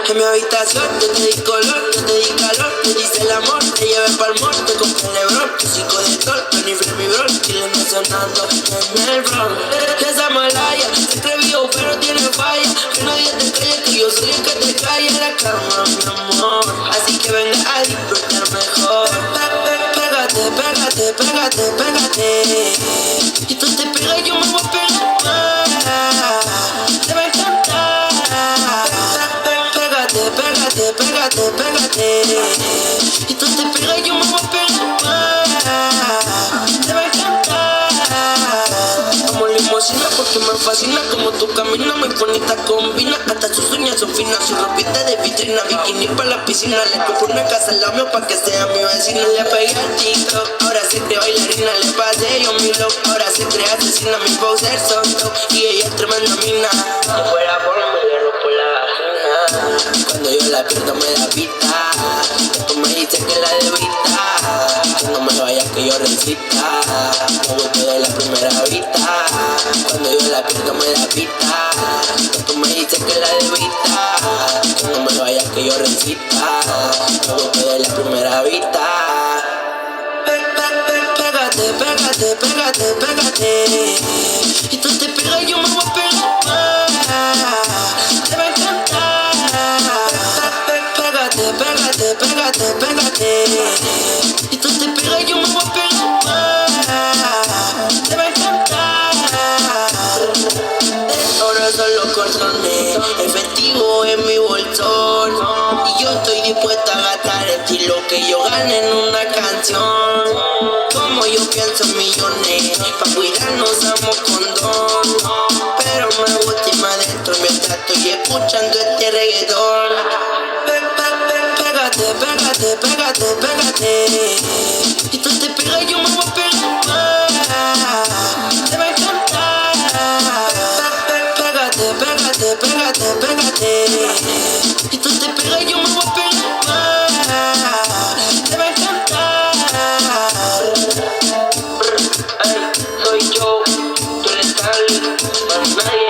En mi habitación yo te di color, yo te di calor, te dice el amor, te llevé pa'l mall, te compré el Lebron, músico de sol, Tony Flemmy Bron, Chile sonando en el Bron. Esa malaya, se atrevió pero tiene falla, que nadie te calle, que yo soy el que te calla en la cama, mi amor. Así que venga a disfrutar mejor. Pégate, pégate, pégate, pégate. Y tú te pegas y yo me voy a pegar más. Te va a encantar. Pégate, pégate, pégate, pégate. Y tú te pegas y yo me voy a pegar más. Te va a encantar. Como limosina porque me fascina como tú caminas, muy bonita combina. Hasta sus uñas son finas, su ropita de vitrina, bikini pa' la piscina. Le compré una casa al lado mío pa' que sea mi vecina. Le pegué al TikTok, ahora se cree bailarina. Le pasé yo mi look, ahora se cree asesina. Mi poser son top y ella es tremenda mina. Si fuera por mí le rompo la vagina. Cuando yo la pierdo me da pita. Tú me dices que la debita, que no me vayas que yo recita. Me gustó de la primera vista. Cuando yo la pierdo me da pita. Tú me dices que la debita, que no me vayas que yo recita. Me gustó de la primera vista. Pégate, pégate, pégate, pégate. Y tú te pegas y yo me voy a pegar más. Te va a encantar. Pégate, pégate, pégate, pégate. Y tú te pegas y yo me voy a pegar más. Te va a encantar. Ahora son los cordones, efectivo en mi bolsón. Y yo estoy dispuesta a gastar en ti lo que yo gane en una canción. Como yo pienso en millones, pa' cuidarnos amo condón. Pero me gusta y me adentro mientras estoy escuchando este reggaetón. Pégate, pégate, pégate, pégate. Y tú te pegas y yo me voy a pegar más. Te va a encantar. Pégate, pégate, pégate, pégate. Y tú te pegas y yo me voy a pegar más. Te va a encantar. Ay, soy yo, tú eres tal, más nadie.